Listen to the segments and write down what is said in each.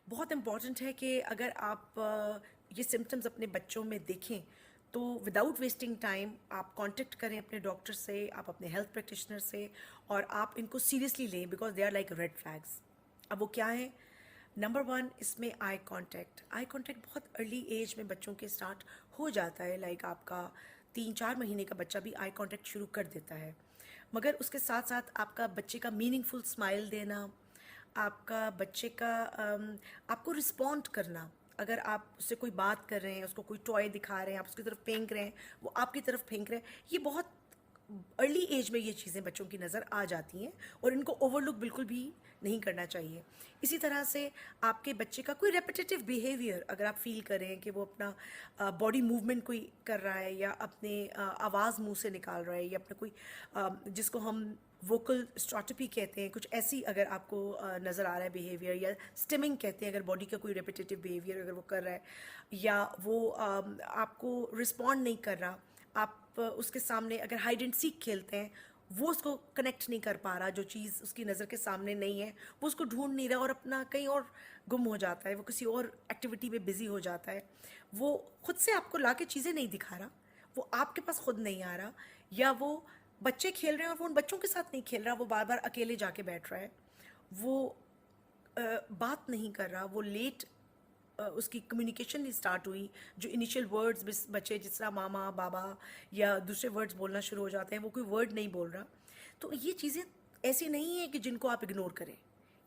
बहुत इम्पॉर्टेंट है कि अगर आप ये सिम्टम्स अपने बच्चों में देखें तो विदाउट वेस्टिंग टाइम आप कांटेक्ट करें अपने डॉक्टर से, आप अपने हेल्थ प्रैक्टिशनर से, और आप इनको सीरियसली लें because they are like red flags. अब वो क्या है? नंबर 1, इसमें आई कांटेक्ट। आई कांटेक्ट बहुत अर्ली एज में बच्चों के स्टार्ट हो जाता है, लाइक आपका 3-4 महीने का बच्चा भी आई कांटेक्ट शुरू कर देता है। मगर उसके साथ साथ आपका बच्चे का मीनिंगफुल स्माइल देना, आपका बच्चे का आपको रिस्पॉन्ड करना। अगर आप उससे कोई बात कर रहे हैं, उसको कोई टॉय दिखा रहे हैं, आप उसकी तरफ फेंक रहे हैं, वो आपकी तरफ फेंक रहे हैं, ये बहुत अर्ली एज में ये चीज़ें बच्चों की नज़र आ जाती हैं और इनको ओवरलुक बिल्कुल भी नहीं करना चाहिए। इसी तरह से आपके बच्चे का कोई रेपिटेटिव बिहेवियर अगर आप फील करें कि वो अपना बॉडी मूवमेंट कोई कर रहा है, या अपने आवाज़ मुंह से निकाल रहा है, या अपने कोई जिसको हम वोकल स्ट्रॉटपी कहते हैं, कुछ ऐसी अगर आपको नज़र आ रहा है बिहेवियर, या स्टिमिंग कहते हैं अगर बॉडी का कोई रेपिटेटिव बिहेवियर अगर वो कर रहा है, या वो आपको रिस्पॉन्ड नहीं कर रहा, आप उसके सामने अगर हाइड एंड सीक खेलते हैं, वो उसको कनेक्ट नहीं कर पा रहा, जो चीज़ उसकी नज़र के सामने नहीं है वो उसको ढूंढ नहीं रहा और अपना कहीं और गुम हो जाता है, वो किसी और एक्टिविटी में बिजी हो जाता है, वो खुद से आपको ला के चीज़ें नहीं दिखा रहा, वो आपके पास खुद नहीं आ रहा, या वो बच्चे खेल रहे हैं और वो उन बच्चों के साथ नहीं खेल रहा, वो बार बार अकेले जाके बैठ रहा है, वो बात नहीं कर रहा, वो लेट उसकी कम्युनिकेशन नहीं स्टार्ट हुई, जो इनिशियल वर्ड्स बचे जिस तरह मामा बाबा या दूसरे वर्ड्स बोलना शुरू हो जाते हैं, वो कोई वर्ड नहीं बोल रहा। तो ये चीज़ें ऐसी नहीं है कि जिनको आप इग्नोर करें,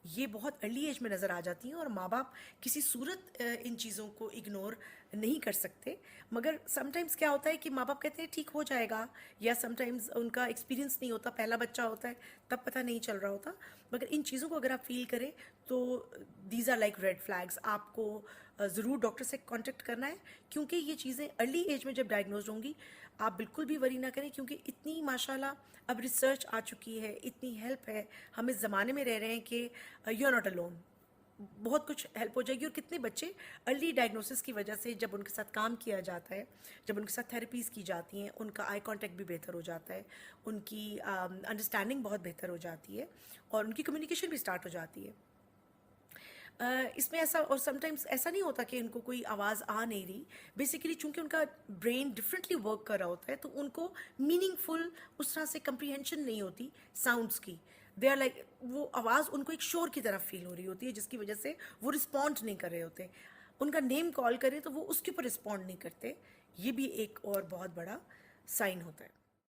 ये बहुत अर्ली एज में नज़र आ जाती हैं और माँ बाप किसी सूरत इन चीज़ों को इग्नोर नहीं कर सकते। मगर समटाइम्स क्या होता है कि माँ बाप कहते हैं ठीक हो जाएगा, या समटाइम्स उनका एक्सपीरियंस नहीं होता, पहला बच्चा होता है तब पता नहीं चल रहा होता। मगर इन चीज़ों को अगर आप फील करें तो these are like red flags. आपको ज़रूर डॉक्टर से कांटेक्ट करना है, क्योंकि ये चीज़ें अर्ली एज में जब डायग्नोज होंगी, आप बिल्कुल भी वरी ना करें, क्योंकि इतनी माशाल्लाह अब रिसर्च आ चुकी है, इतनी हेल्प है, हम इस ज़माने में रह रहे हैं कि यू आर नॉट अलोन, बहुत कुछ हेल्प हो जाएगी। और कितने बच्चे अर्ली डायग्नोसिस की वजह से जब उनके साथ काम किया जाता है, जब उनके साथ थेरेपीज़ की जाती हैं, उनका आई कांटेक्ट भी बेहतर हो जाता है, उनकी अंडरस्टैंडिंग बहुत बेहतर हो जाती है, और उनकी कम्युनिकेशन भी स्टार्ट हो जाती है। इसमें ऐसा, और समटाइम्स ऐसा नहीं होता कि इनको कोई आवाज़ आ नहीं रही, बेसिकली चूंकि उनका ब्रेन डिफरेंटली वर्क कर रहा होता है, तो उनको मीनिंगफुल उस तरह से कंप्रीहेंशन नहीं होती साउंड्स की। दे आर लाइक, वो आवाज़ उनको एक शोर की तरह फील हो रही होती है, जिसकी वजह से वो रिस्पॉन्ड नहीं कर रहे होते। उनका नेम कॉल करें तो वो उसके ऊपर रिस्पॉन्ड नहीं करते। ये भी एक और बहुत बड़ा साइन होता है।